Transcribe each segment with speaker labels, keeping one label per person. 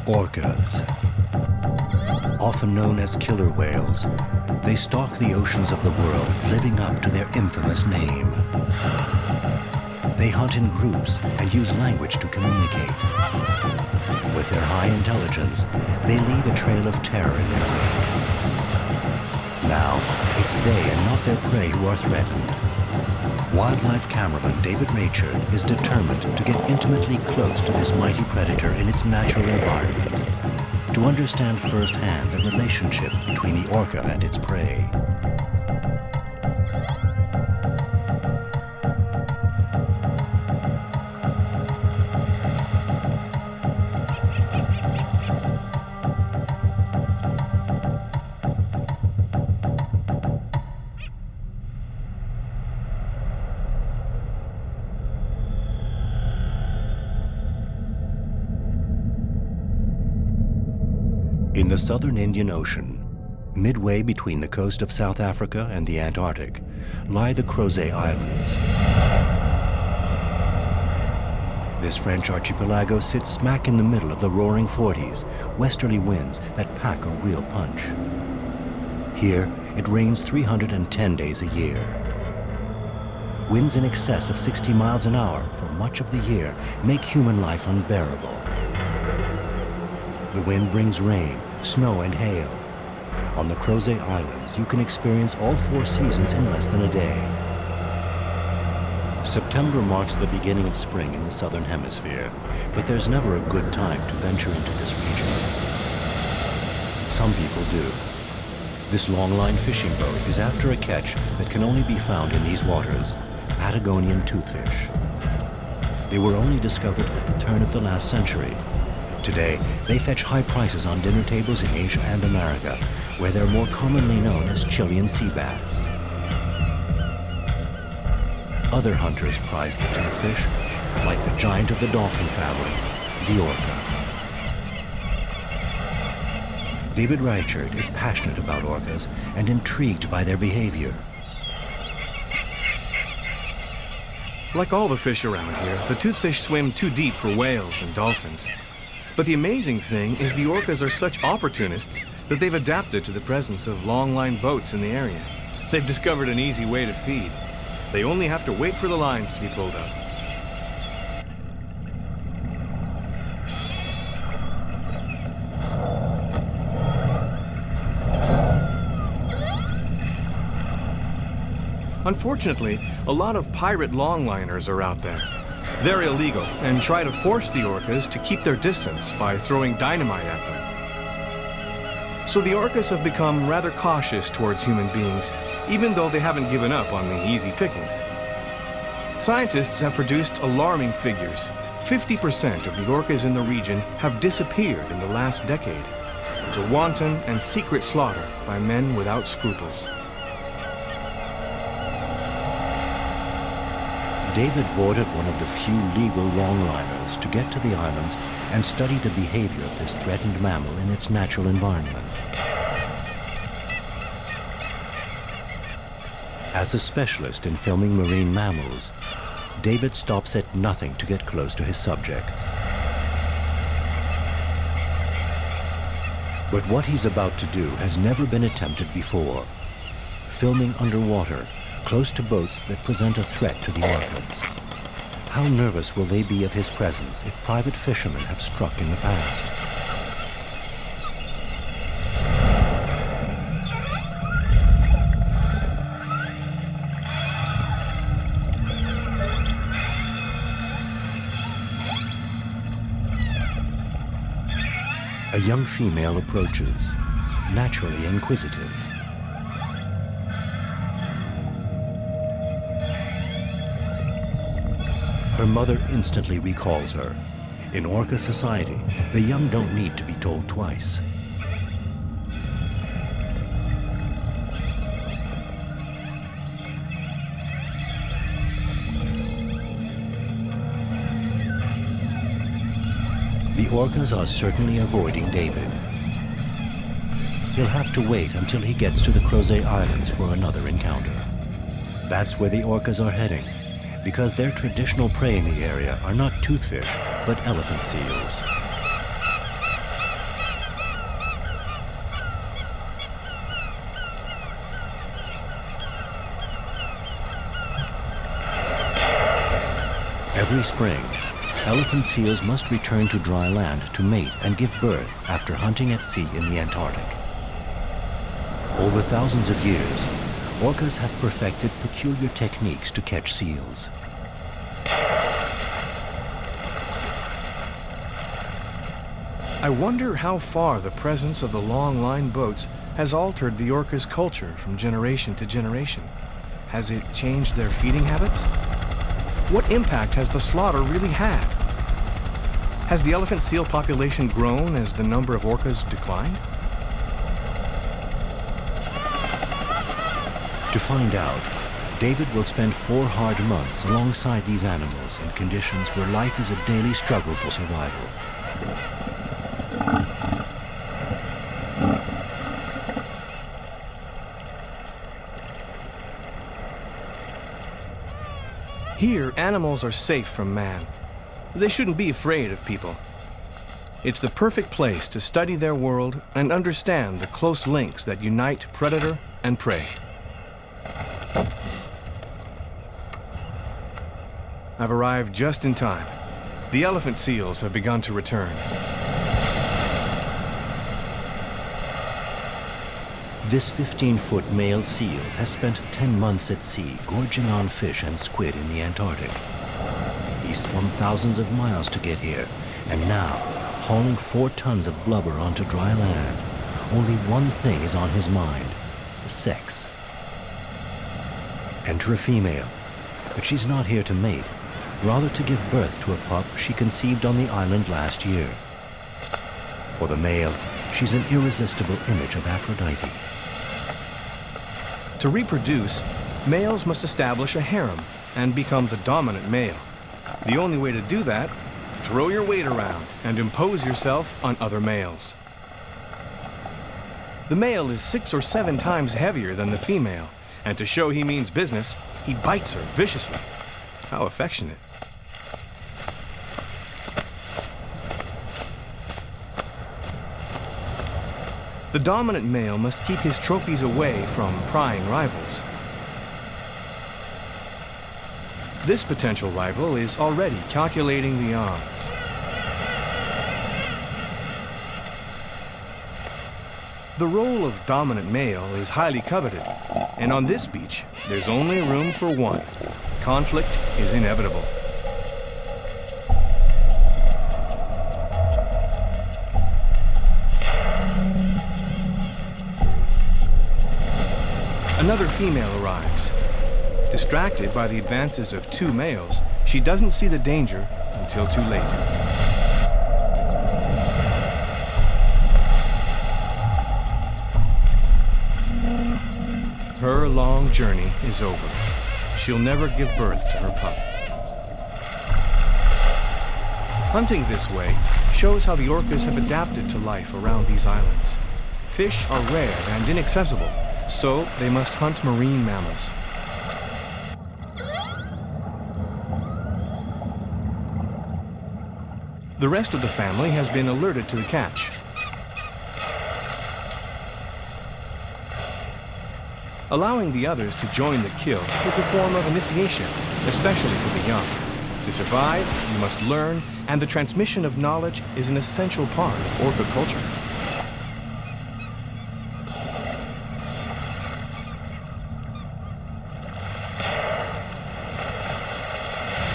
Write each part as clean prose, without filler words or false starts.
Speaker 1: Orcas. Often known as killer whales, they stalk the oceans of the world, living up to their infamous name. They hunt in groups and use language to communicate. With their high intelligence, they leave a trail of terror in their wake. Now, it's they and not their prey who are threatened. Wildlife cameraman David Reicnert is determined to get intimately close to this mighty predator in its natural environment, to understand firsthand the relationship between the orca and its prey. In the southern Indian Ocean, midway between the coast of South Africa and the Antarctic, lie the Crozet Islands. This French archipelago sits smack in the middle of the roaring 40s, westerly winds that pack a real punch. Here, it rains 310 days a year. Winds in excess of 60 miles an hour for much of the year make human life unbearable. The wind brings rain, snow, and hail. On the Crozet Islands, you can experience all 4 seasons in less than a day. September marks the beginning of spring in the southern hemisphere, but there's never a good time to venture into this region. Some people do. This longline fishing boat is after a catch that can only be found in these waters, Patagonian toothfish. They were only discovered at the turn of the last century. Today, they fetch high prices on dinner tables in Asia and America, where they're more commonly known as Chilean sea bass. Other hunters prize the toothfish, like the giant of the dolphin family, the orca. David Reichert is passionate about orcas and intrigued by their behavior.
Speaker 2: Like all the fish around here, the toothfish swim too deep for whales and dolphins. But the amazing thing is the orcas are such opportunists that they've adapted to the presence of long-line boats in the area. They've discovered an easy way to feed. They only have to wait for the lines to be pulled up. Unfortunately, a lot of pirate longliners are out there. They're illegal and try to force the orcas to keep their distance by throwing dynamite at them. So the orcas have become rather cautious towards human beings, even though they haven't given up on the easy pickings. Scientists have produced alarming figures. 50% of the orcas in the region have disappeared in the last decade. It's a wanton and secret slaughter by men without scruples.
Speaker 1: David boarded one of the few legal longliners to get to the islands and study the behavior of this threatened mammal in its natural environment. As a specialist in filming marine mammals, David stops at nothing to get close to his subjects. But what he's about to do has never been attempted before. Filming underwater, close to boats that present a threat to the orcas. How nervous will they be of his presence if private fishermen have struck in the past? A young female approaches, naturally inquisitive. Her mother instantly recalls her. In orca society, the young don't need to be told twice. The orcas are certainly avoiding David. He'll have to wait until he gets to the Crozet Islands for another encounter. That's where the orcas are heading, because their traditional prey in the area are not toothfish, but elephant seals. Every spring, elephant seals must return to dry land to mate and give birth after hunting at sea in the Antarctic. Over thousands of years, orcas have perfected peculiar techniques to catch seals.
Speaker 2: I wonder how far the presence of the long-line boats has altered the orca's culture from generation to generation. Has it changed their feeding habits? What impact has the slaughter really had? Has the elephant seal population grown as the number of orcas declined?
Speaker 1: To find out, David will spend 4 hard months alongside these animals in conditions where life is a daily struggle for survival.
Speaker 2: Here, animals are safe from man. They shouldn't be afraid of people. It's the perfect place to study their world and understand the close links that unite predator and prey. I've arrived just in time. The elephant seals have begun to return.
Speaker 1: This 15-foot male seal has spent 10 months at sea gorging on fish and squid in the Antarctic. He swum thousands of miles to get here, and now, hauling 4 tons of blubber onto dry land, only one thing is on his mind: sex. Enter a female, but she's not here to mate, rather to give birth to a pup she conceived on the island last year. For the male, she's an irresistible image of Aphrodite.
Speaker 2: To reproduce, males must establish a harem and become the dominant male. The only way to do that, throw your weight around and impose yourself on other males. The male is 6 or 7 times heavier than the female, and to show he means business, he bites her viciously. How affectionate. The dominant male must keep his trophies away from prying rivals. This potential rival is already calculating the odds. The role of dominant male is highly coveted, and on this beach, there's only room for one. Conflict is inevitable. Another female arrives. Distracted by the advances of 2 males, she doesn't see the danger until too late. Her long journey is over. She'll never give birth to her pup. Hunting this way shows how the orcas have adapted to life around these islands. Fish are rare and inaccessible, so they must hunt marine mammals. The rest of the family has been alerted to the catch. Allowing the others to join the kill is a form of initiation, especially for the young. To survive, you must learn, and the transmission of knowledge is an essential part of orca culture.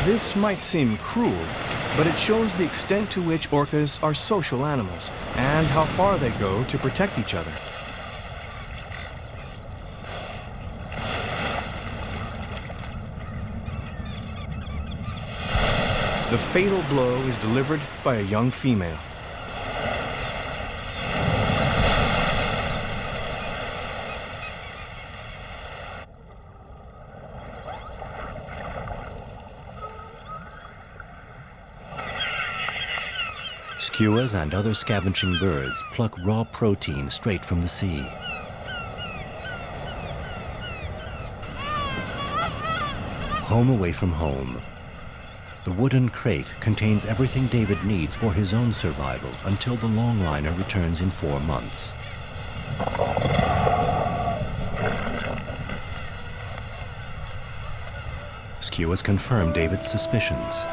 Speaker 2: This might seem cruel, but it shows the extent to which orcas are social animals and how far they go to protect each other. The fatal blow is delivered by a young female.
Speaker 1: Skuas and other scavenging birds pluck raw protein straight from the sea. Home away from home. The wooden crate contains everything David needs for his own survival until the longliner returns in 4 months. rescue has confirmed David's suspicions.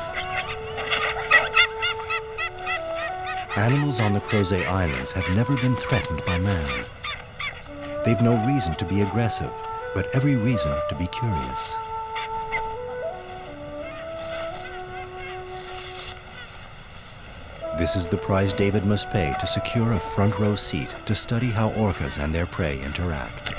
Speaker 1: Animals on the Crozet Islands have never been threatened by man. They've no reason to be aggressive, but every reason to be curious. This is the price David must pay to secure a front row seat to study how orcas and their prey interact.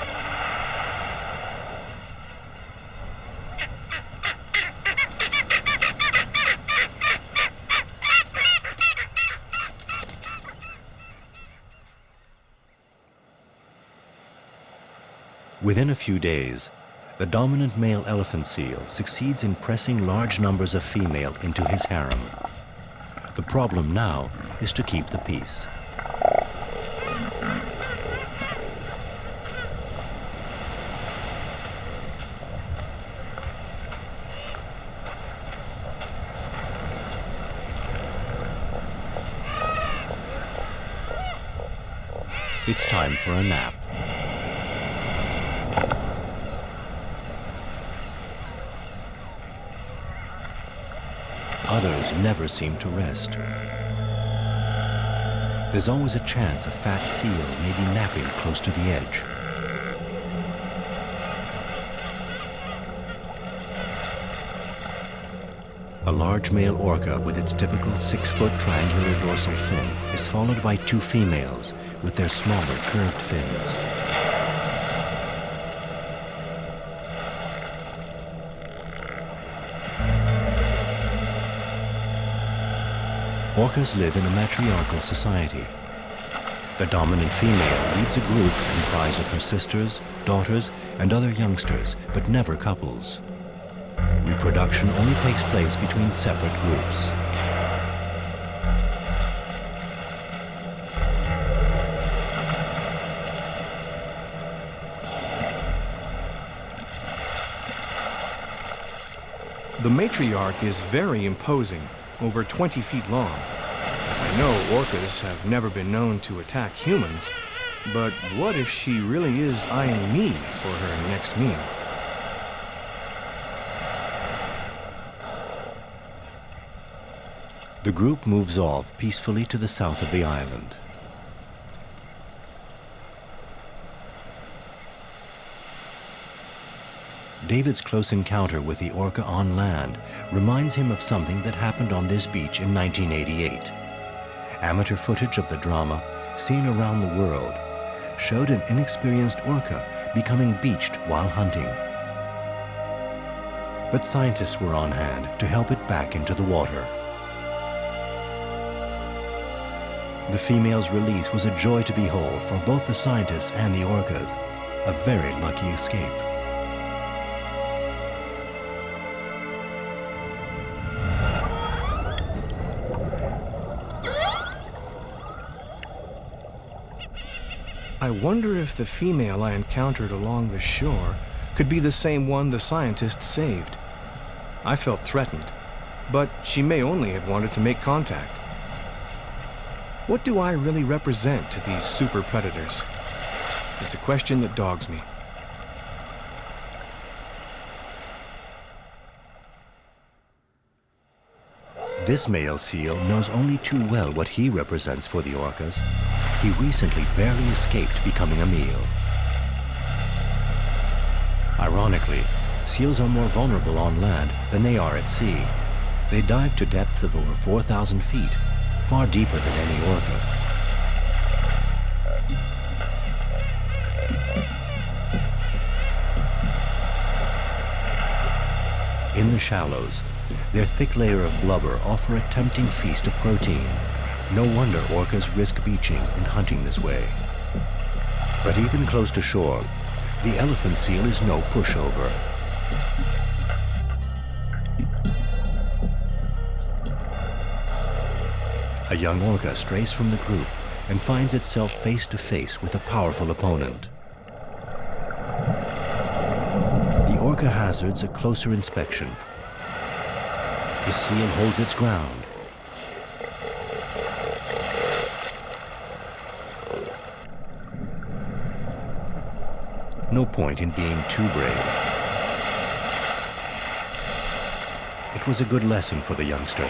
Speaker 1: Within a few days, the dominant male elephant seal succeeds in pressing large numbers of female into his harem. The problem now is to keep the peace. It's time for a nap. Others never seem to rest. There's always a chance a fat seal may be napping close to the edge. A large male orca with its typical 6-foot triangular dorsal fin is followed by 2 females with their smaller curved fins. Orcas live in a matriarchal society. The dominant female leads a group comprised of her sisters, daughters, and other youngsters, but never couples. Reproduction only takes place between separate groups.
Speaker 2: The matriarch is very imposing, over 20 feet long. I know orcas have never been known to attack humans, but what if she really is eyeing me for her next meal?
Speaker 1: The group moves off peacefully to the south of the island. David's close encounter with the orca on land reminds him of something that happened on this beach in 1988. Amateur footage of the drama, seen around the world, showed an inexperienced orca becoming beached while hunting. But scientists were on hand to help it back into the water. The female's release was a joy to behold for both the scientists and the orcas, a very lucky escape.
Speaker 2: I wonder if the female I encountered along the shore could be the same one the scientists saved. I felt threatened, but she may only have wanted to make contact. What do I really represent to these super predators? It's a question that dogs me.
Speaker 1: This male seal knows only too well what he represents for the orcas. He recently barely escaped becoming a meal. Ironically, seals are more vulnerable on land than they are at sea. They dive to depths of over 4,000 feet, far deeper than any orca. In the shallows, their thick layer of blubber offer a tempting feast of protein. No wonder orcas risk beaching and hunting this way. But even close to shore, the elephant seal is no pushover. A young orca strays from the group and finds itself face to face with a powerful opponent. The orca hazards a closer inspection. The seal holds its ground. No point in being too brave. It was a good lesson for the youngster.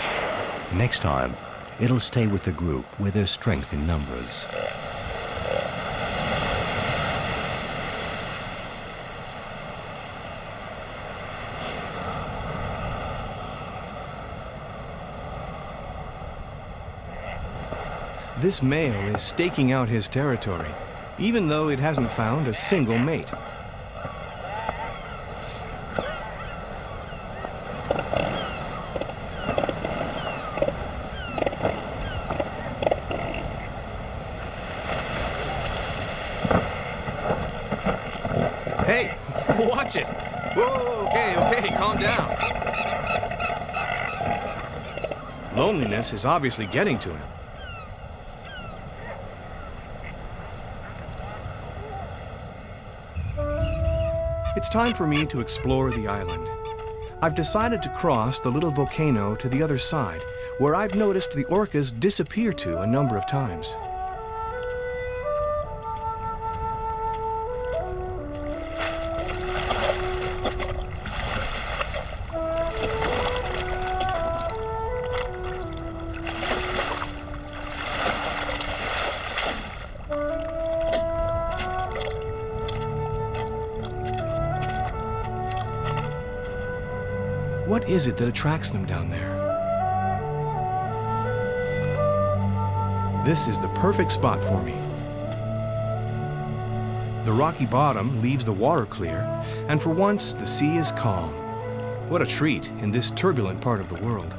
Speaker 1: Next time, it'll stay with the group where there's strength in numbers.
Speaker 2: This male is staking out his territory, even though it hasn't found a single mate. Hey, watch it! Whoa, okay, calm down. Loneliness is obviously getting to him. It's time for me to explore the island. I've decided to cross the little volcano to the other side, where I've noticed the orcas disappear to a number of times. What is it that attracts them down there? This is the perfect spot for me. The rocky bottom leaves the water clear, and for once the sea is calm. What a treat in this turbulent part of the world.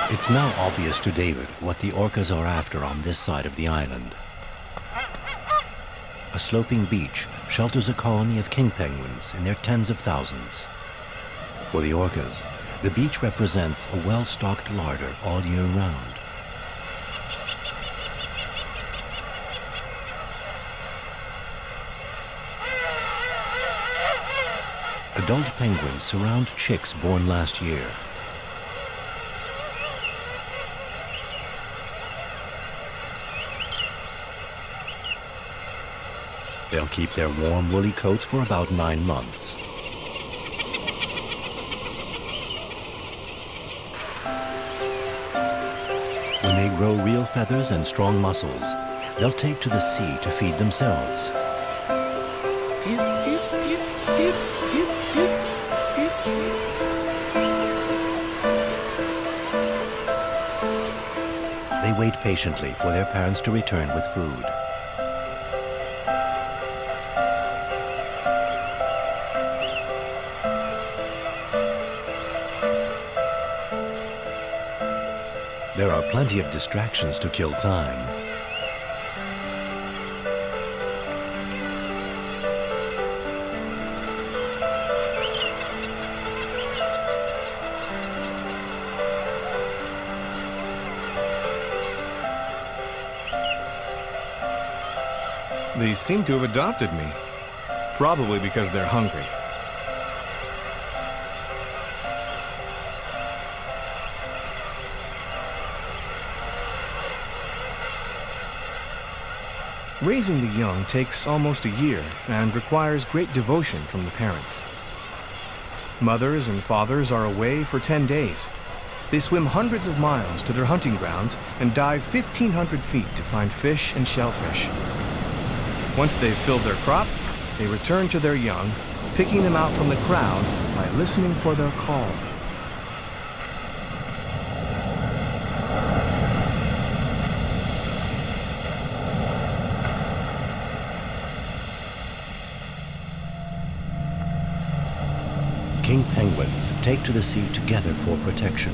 Speaker 1: It's now obvious to David what the orcas are after on this side of the island. A sloping beach shelters a colony of king penguins in their tens of thousands. For the orcas, the beach represents a well-stocked larder all year round. Adult penguins surround chicks born last year. They'll keep their warm, woolly coats for about 9 months. When they grow real feathers and strong muscles, they'll take to the sea to feed themselves. They wait patiently for their parents to return with food. There are plenty of distractions to kill time.
Speaker 2: They seem to have adopted me, probably because they're hungry. Raising the young takes almost a year and requires great devotion from the parents. Mothers and fathers are away for 10 days. They swim hundreds of miles to their hunting grounds and dive 1,500 feet to find fish and shellfish. Once they've filled their crop, they return to their young, picking them out from the crowd by listening for their call.
Speaker 1: King penguins take to the sea together for protection.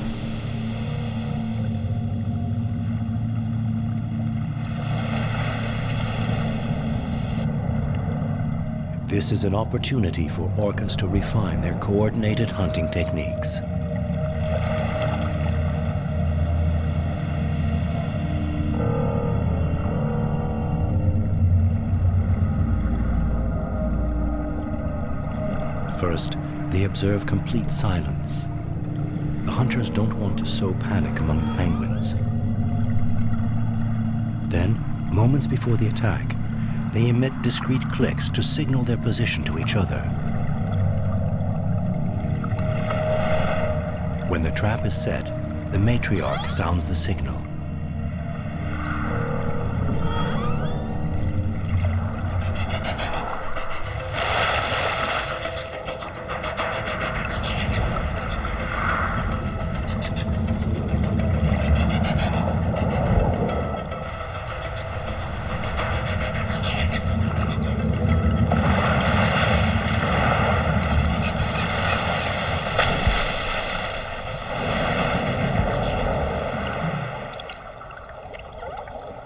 Speaker 1: This is an opportunity for orcas to refine their coordinated hunting techniques. First, they observe complete silence. The hunters don't want to sow panic among the penguins. Moments before the attack, they emit discreet clicks to signal their position to each other. When the trap is set, the matriarch sounds the signal.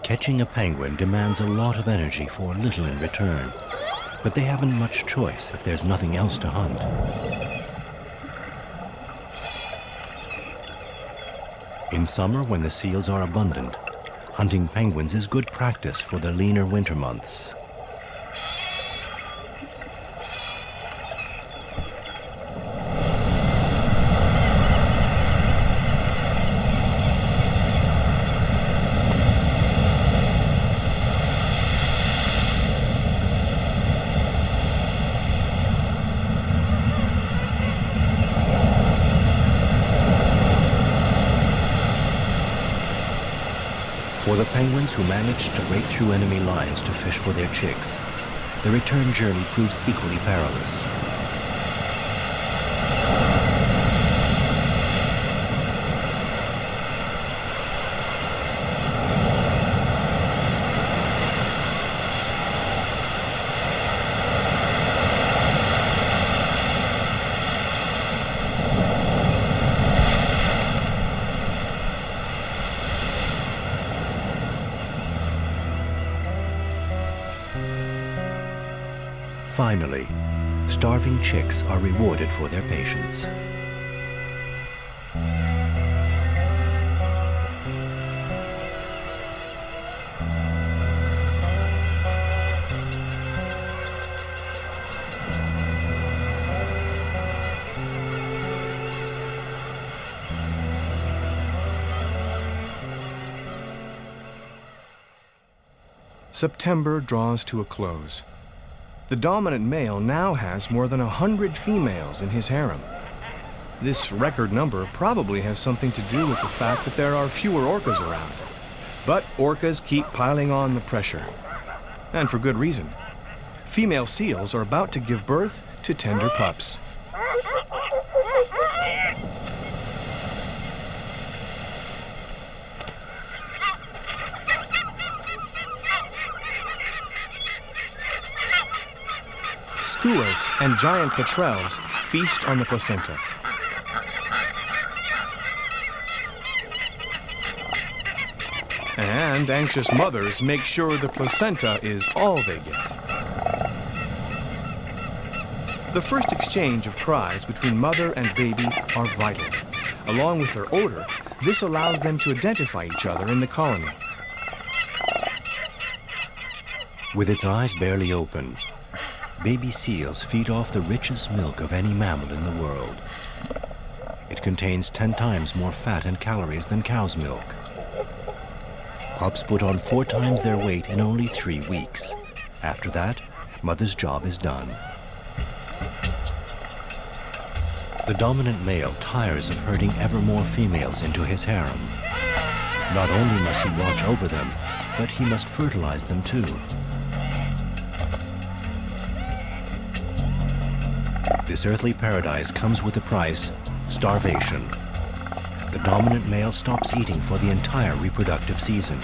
Speaker 1: Catching a penguin demands a lot of energy for little in return, but they haven't much choice if there's nothing else to hunt. In summer, when the seals are abundant, hunting penguins is good practice for the leaner winter months. For the penguins who managed to break through enemy lines to fish for their chicks, the return journey proves equally perilous. Finally, starving chicks are rewarded for their patience.
Speaker 2: September draws to a close. The dominant male now has more than 100 females in his harem. This record number probably has something to do with the fact that there are fewer orcas around. But orcas keep piling on the pressure. And for good reason. Female seals are about to give birth to tender pups. Skuas and giant petrels feast on the placenta. And anxious mothers make sure the placenta is all they get. The first exchange of cries between mother and baby are vital. Along with their odor, this allows them to identify each other in the colony.
Speaker 1: With its eyes barely open, baby seals feed off the richest milk of any mammal in the world. It contains 10 times more fat and calories than cow's milk. Pups put on 4 times their weight in only 3 weeks. After that, mother's job is done. The dominant male tires of herding ever more females into his harem. Not only must he watch over them, but he must fertilize them too. This earthly paradise comes with a price: starvation. The dominant male stops eating for the entire reproductive season.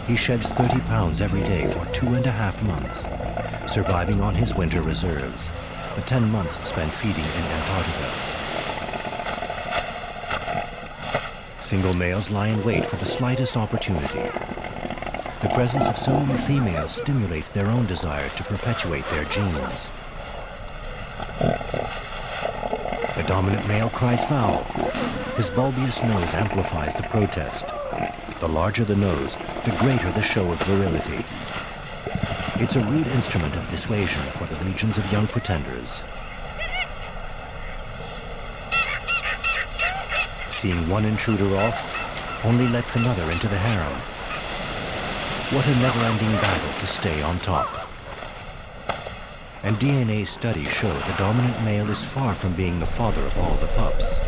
Speaker 1: He sheds 30 pounds every day for 2.5 months, surviving on his winter reserves, the 10 months spent feeding in Antarctica. Single males lie in wait for the slightest opportunity. The presence of so many females stimulates their own desire to perpetuate their genes. The dominant male cries foul. His bulbous nose amplifies the protest. The larger the nose, the greater the show of virility. It's a rude instrument of dissuasion for the legions of young pretenders. Seeing one intruder off only lets another into the harem. What a never-ending battle to stay on top. And DNA studies show the dominant male is far from being the father of all the pups.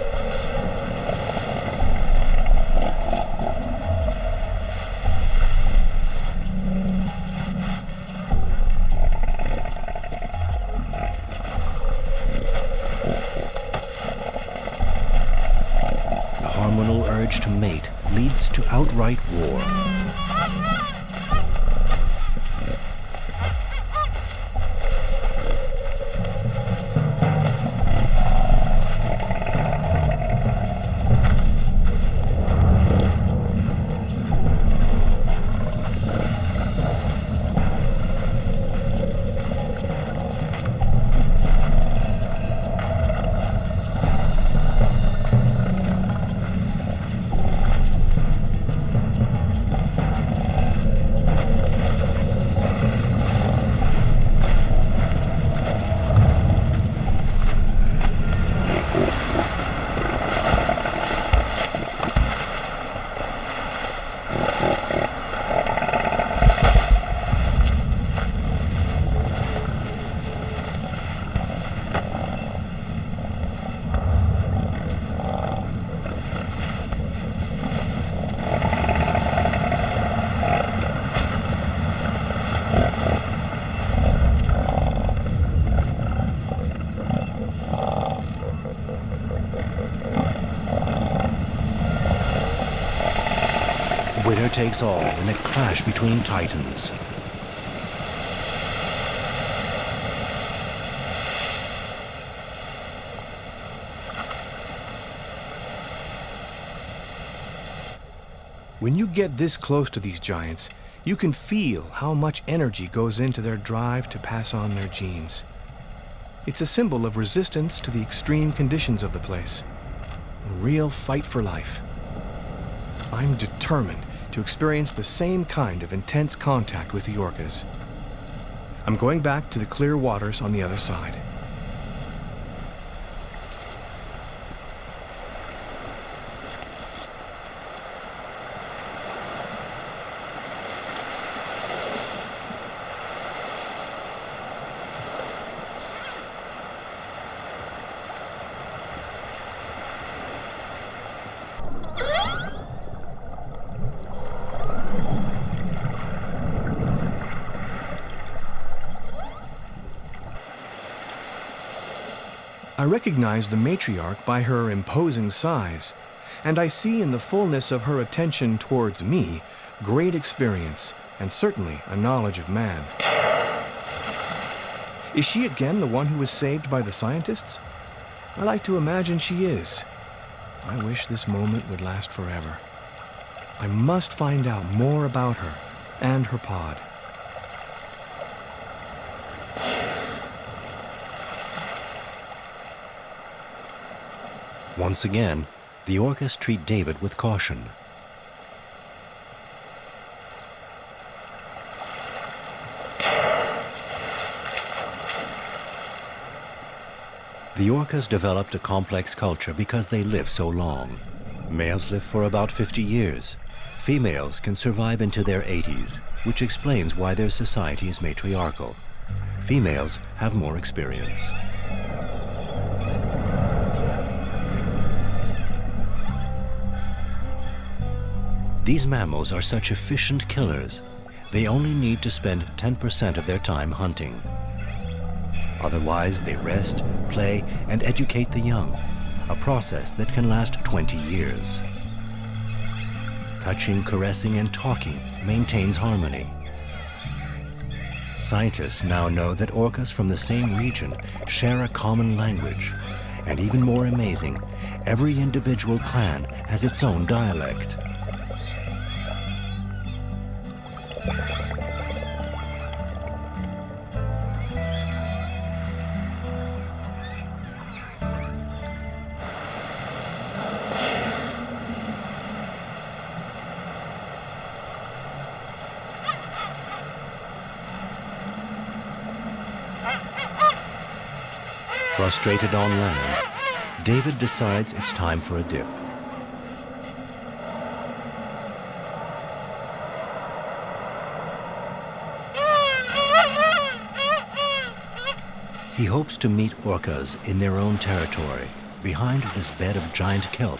Speaker 1: The hormonal urge to mate leads to outright war. Winner takes all in a clash between titans.
Speaker 2: When you get this close to these giants, you can feel how much energy goes into their drive to pass on their genes. It's a symbol of resistance to the extreme conditions of the place. A real fight for life. I'm determined to experience the same kind of intense contact with the orcas. I'm going back to the clear waters on the other side. I recognize the matriarch by her imposing size, and I see in the fullness of her attention towards me great experience and certainly a knowledge of man. Is she again the one who was saved by the scientists? I like to imagine she is. I wish this moment would last forever. I must find out more about her and her pod.
Speaker 1: Once again, the orcas treat David with caution. The orcas developed a complex culture because they live so long. Males live for about 50 years. Females can survive into their 80s, which explains why their society is matriarchal. Females have more experience. These mammals are such efficient killers. They only need to spend 10% of their time hunting. Otherwise, they rest, play, and educate the young, a process that can last 20 years. Touching, caressing, and talking maintains harmony. Scientists now know that orcas from the same region share a common language. And even more amazing, every individual clan has its own dialect. Frustrated on land, David decides it's time for a dip. He hopes to meet orcas in their own territory, behind this bed of giant kelp.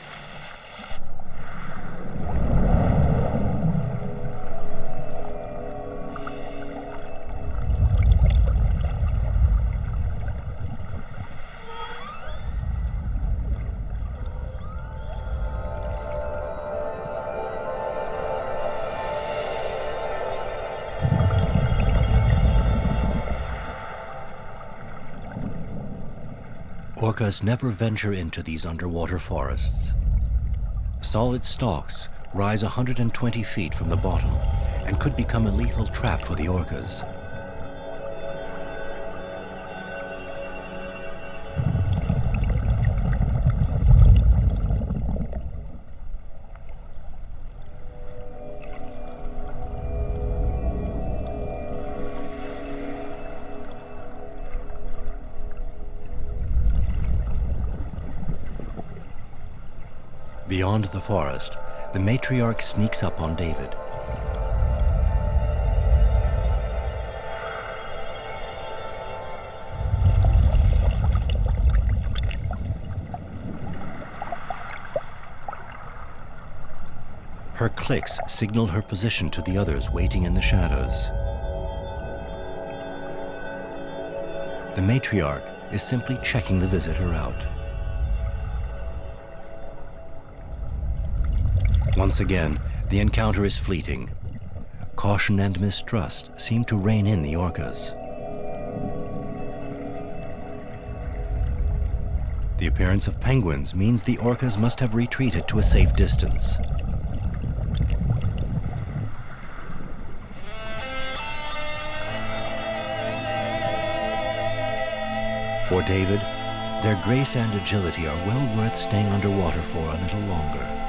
Speaker 1: Orcas never venture into these underwater forests. Solid stalks rise 120 feet from the bottom and could become a lethal trap for the orcas. Beyond the forest, the matriarch sneaks up on David. Her clicks signal her position to the others waiting in the shadows. The matriarch is simply checking the visitor out. Once again, the encounter is fleeting. Caution and mistrust seem to rein in the orcas. The appearance of penguins means the orcas must have retreated to a safe distance. For David, their grace and agility are well worth staying underwater for a little longer.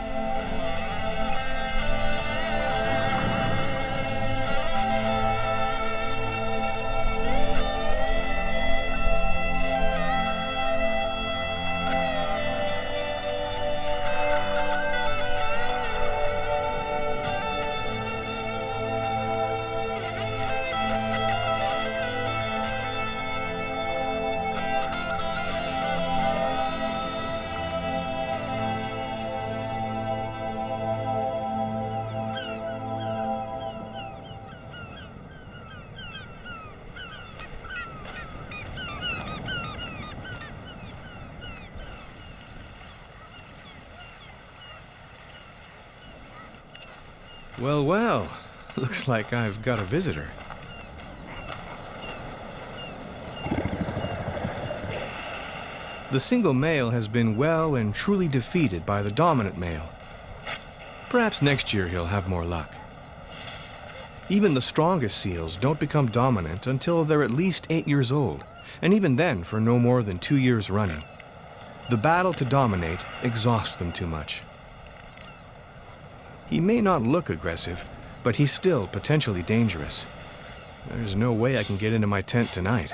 Speaker 2: Well, well, looks like I've got a visitor. The single male has been well and truly defeated by the dominant male. Perhaps next year he'll have more luck. Even the strongest seals don't become dominant until they're at least 8 years old, and even then for no more than 2 years running. The battle to dominate exhausts them too much. He may not look aggressive, but he's still potentially dangerous. There's no way I can get into my tent tonight.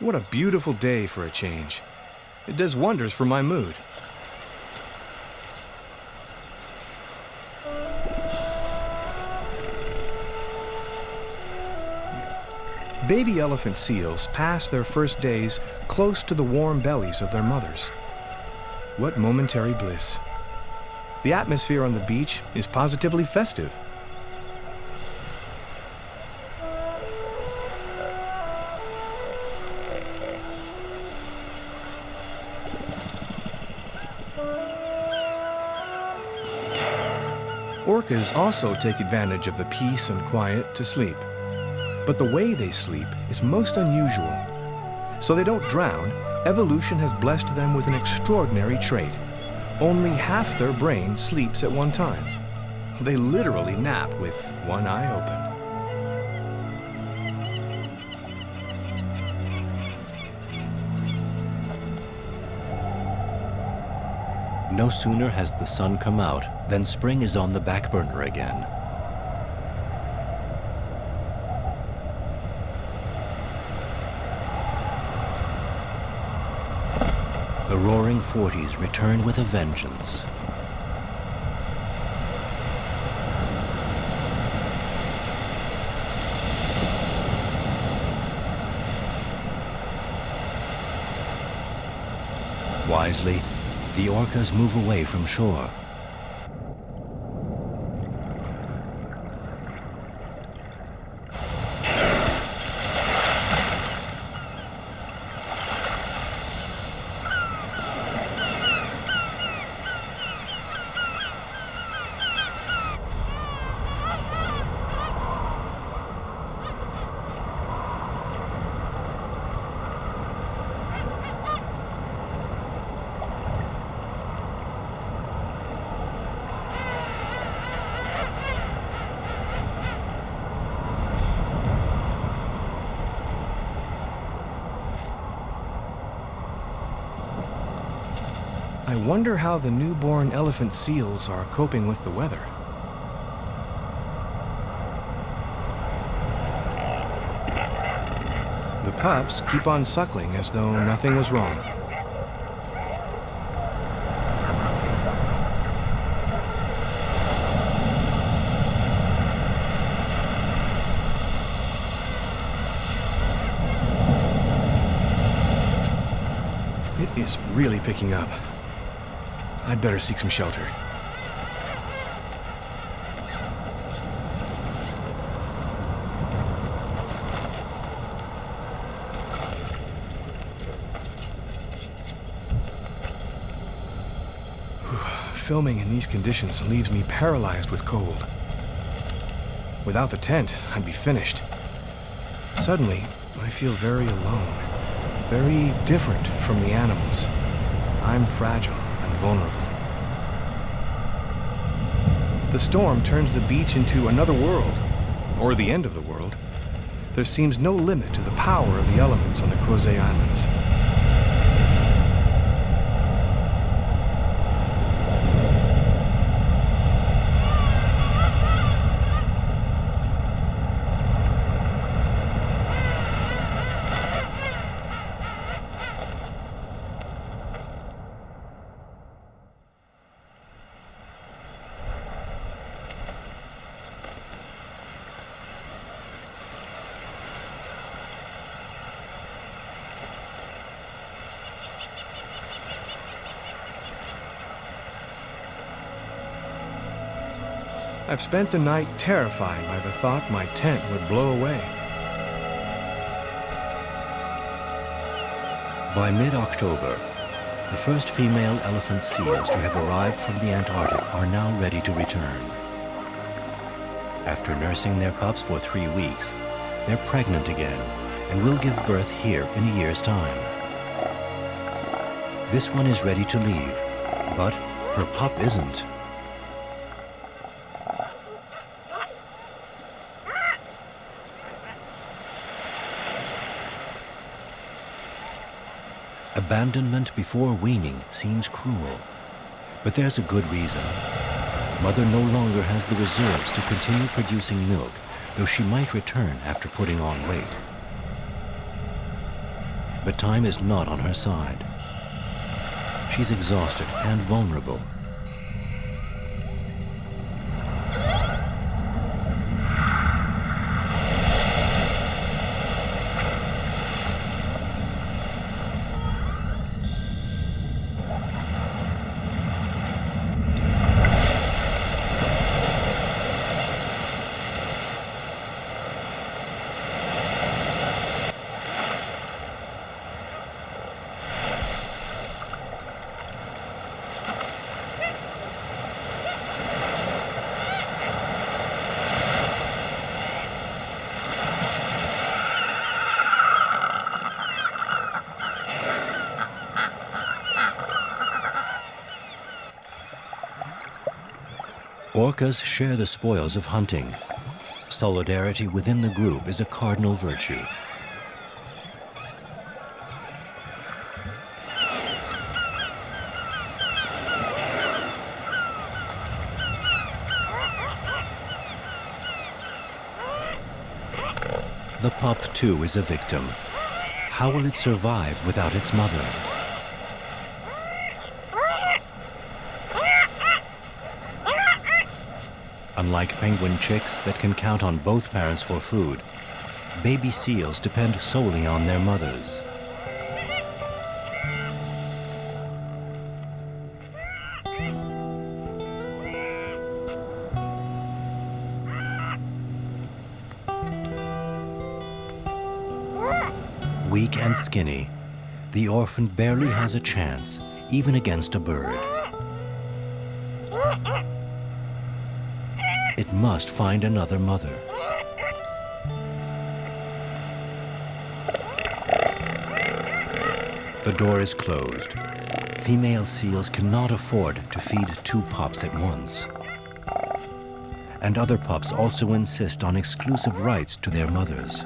Speaker 2: What a beautiful day for a change. It does wonders for my mood. Baby elephant seals pass their first days close to the warm bellies of their mothers. What momentary bliss. The atmosphere on the beach is positively festive. Orcas also take advantage of the peace and quiet to sleep. But the way they sleep is most unusual. So they don't drown, evolution has blessed them with an extraordinary trait. Only half their brain sleeps at one time. They literally nap with one eye open.
Speaker 1: No sooner has the sun come out than spring is on the back burner again. The roaring 40s return with a vengeance. Wisely, the orcas move away from shore.
Speaker 2: I wonder how the newborn elephant seals are coping with the weather. The pups keep on suckling as though nothing was wrong. It is really picking up. I'd better seek some shelter. Filming in these conditions leaves me paralyzed with cold. Without the tent, I'd be finished. Suddenly, I feel very alone, very different from the animals. I'm fragile and vulnerable. The storm turns the beach into another world, or the end of the world. There seems no limit to the power of the elements on the Crozet Islands. I've spent the night terrified by the thought my tent would blow away.
Speaker 1: By mid-October, the first female elephant seals to have arrived from the Antarctic are now ready to return. After nursing their pups for 3 weeks, they're pregnant again and will give birth here in a year's time. This one is ready to leave, but her pup isn't. Abandonment before weaning seems cruel, but there's a good reason. Mother no longer has the reserves to continue producing milk, though she might return after putting on weight. But time is not on her side. She's exhausted and vulnerable. Orcas share the spoils of hunting. Solidarity within the group is a cardinal virtue. pup, too, is a victim. How will it survive without its mother? Unlike penguin chicks that can count on both parents for food, baby seals depend solely on their mothers. Weak and skinny, the orphan barely has a chance, even against a bird. It must find another mother. The door is closed. Female seals cannot afford to feed 2 pups at once. And other pups also insist on exclusive rights to their mothers.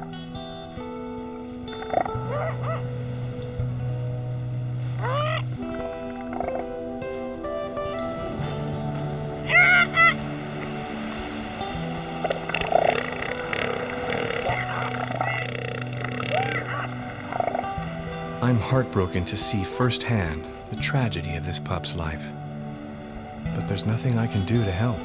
Speaker 2: I'm heartbroken to see firsthand the tragedy of this pup's life. But there's nothing I can do to help.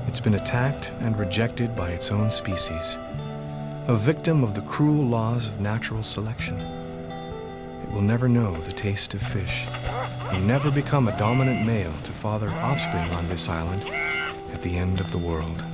Speaker 2: It's been attacked and rejected by its own species, a victim of the cruel laws of natural selection. It will never know the taste of fish, and never become a dominant male to father offspring on this island at the end of the world.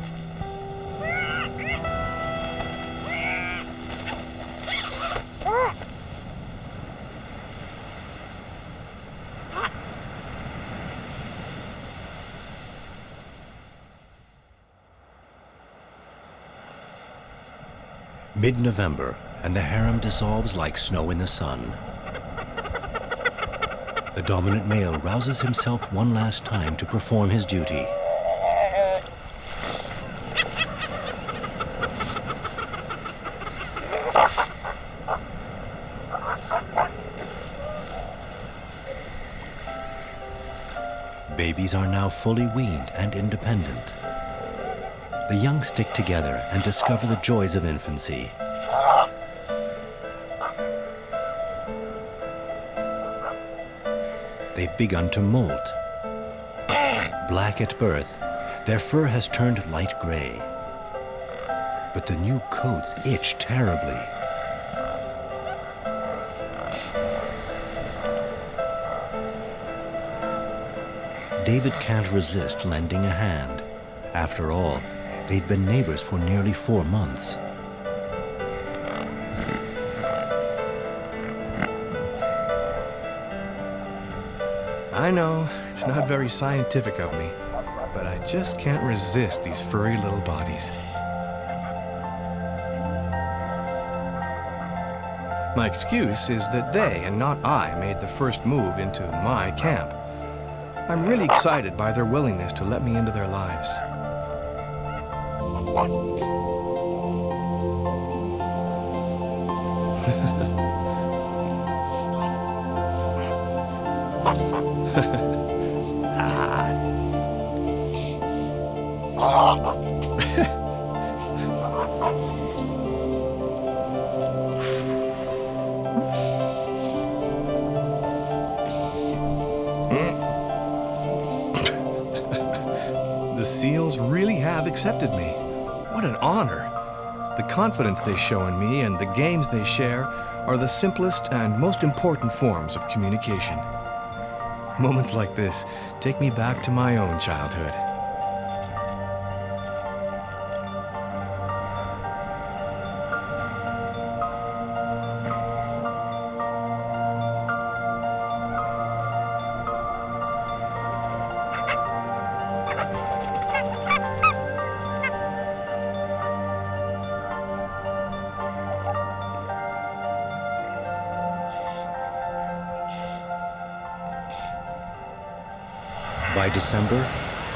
Speaker 1: Mid-November, and the harem dissolves like snow in the sun. The dominant male rouses himself one last time to perform his duty. Babies are now fully weaned and independent. The young stick together and discover the joys of infancy. They've begun to molt. Black at birth, their fur has turned light gray. But the new coats itch terribly. David can't resist lending a hand. After all, they've been neighbors for nearly 4 months.
Speaker 2: I know, it's not very scientific of me, but I just can't resist these furry little bodies. My excuse is that they, and not I, made the first move into my camp. I'm really excited by their willingness to let me into their lives. The seals really have accepted me. What an honor. The confidence they show in me and the games they share are the simplest and most important forms of communication. Moments like this take me back to my own childhood.
Speaker 1: By December,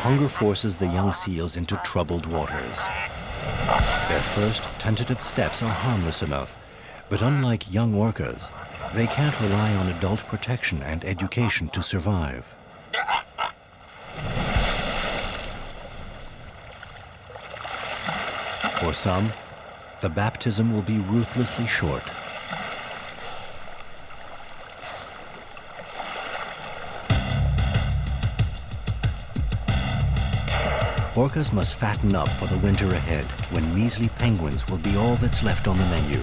Speaker 1: hunger forces the young seals into troubled waters. Their first tentative steps are harmless enough, but unlike young orcas, they can't rely on adult protection and education to survive. For some, the baptism will be ruthlessly short. Orcas must fatten up for the winter ahead, when measly penguins will be all that's left on the menu,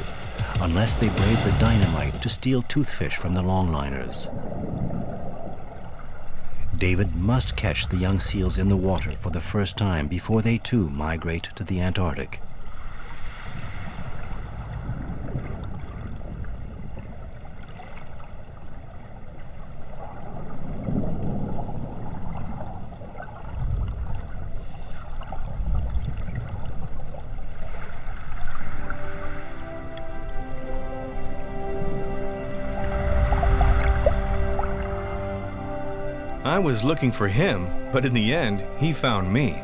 Speaker 1: unless they brave the dynamite to steal toothfish from the longliners. David must catch the young seals in the water for the first time before they too migrate to the Antarctic.
Speaker 2: I was looking for him, but in the end, he found me.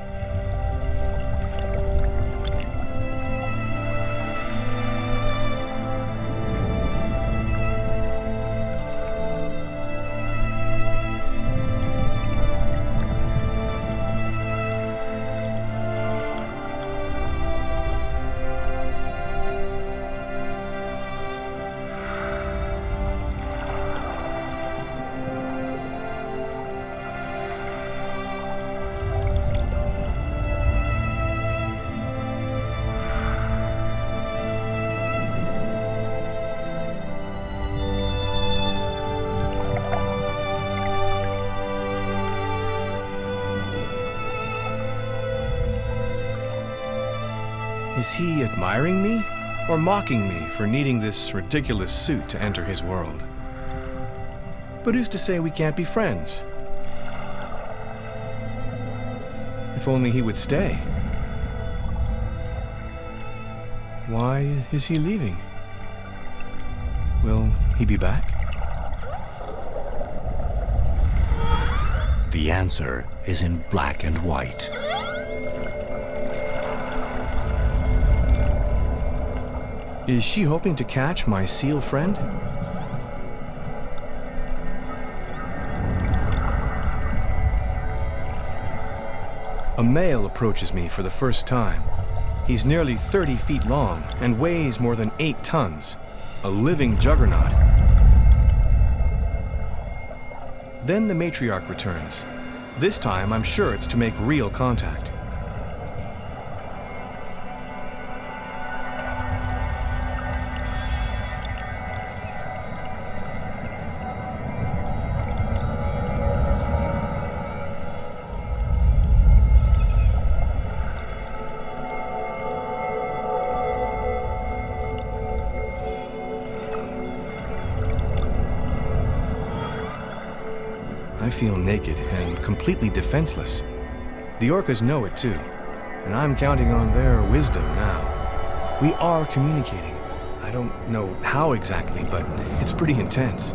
Speaker 2: Is he admiring me or mocking me for needing this ridiculous suit to enter his world? But who's to say we can't be friends? If only he would stay. Why is he leaving? Will he be back?
Speaker 1: The answer is in black and white.
Speaker 2: Is she hoping to catch my seal friend? A male approaches me for the first time. He's nearly 30 feet long and weighs more than 8 tons, a living juggernaut. Then the matriarch returns. This time, I'm sure it's to make real contact. I feel naked and completely defenseless. The orcas know it too, and I'm counting on their wisdom now. We are communicating. I don't know how exactly, but it's pretty intense.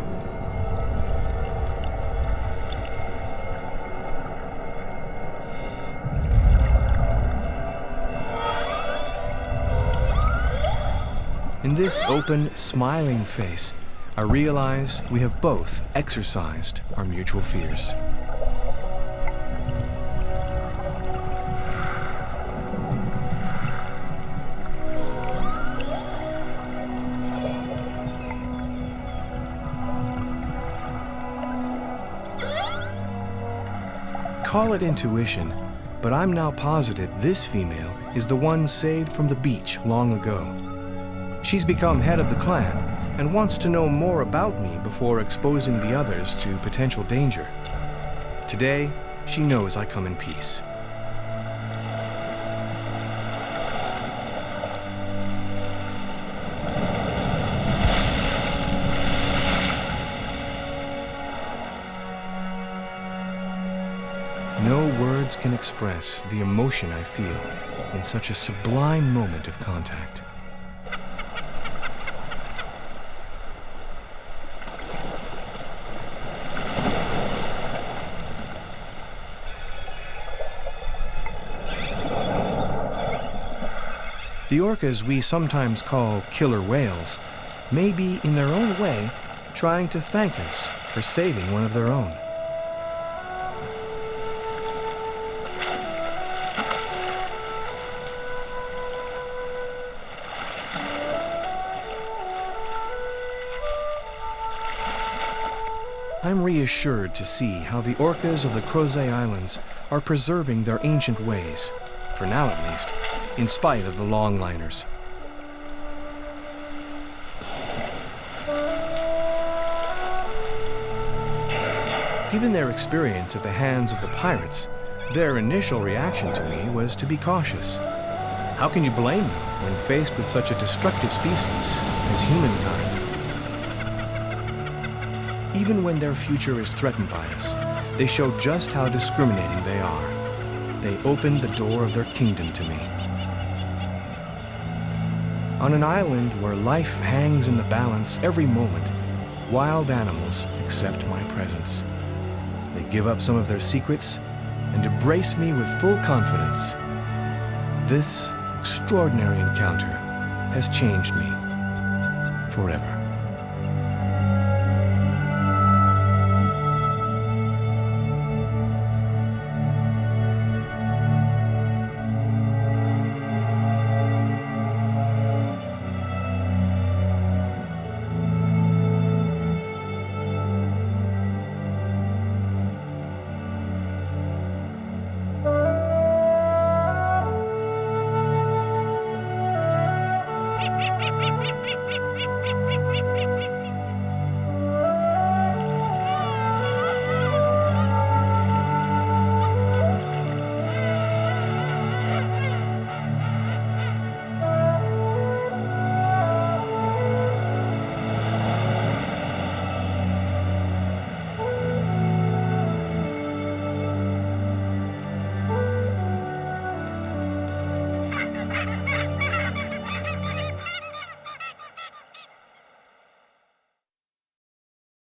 Speaker 2: In this open, smiling face, I realize we have both exercised our mutual fears. Call it intuition, but I'm now positive this female is the one saved from the beach long ago. She's become head of the clan and wants to know more about me before exposing the others to potential danger. Today, she knows I come in peace. No words can express the emotion I feel in such a sublime moment of contact. The orcas we sometimes call killer whales may be, in their own way, trying to thank us for saving one of their own. I'm reassured to see how the orcas of the Crozet Islands are preserving their ancient ways, for now at least, in spite of the longliners. Given their experience at the hands of the pirates, their initial reaction to me was to be cautious. How can you blame them when faced with such a destructive species as humankind? Even when their future is threatened by us, they show just how discriminating they are. They opened the door of their kingdom to me. On an island where life hangs in the balance every moment, wild animals accept my presence. They give up some of their secrets and embrace me with full confidence. This extraordinary encounter has changed me forever.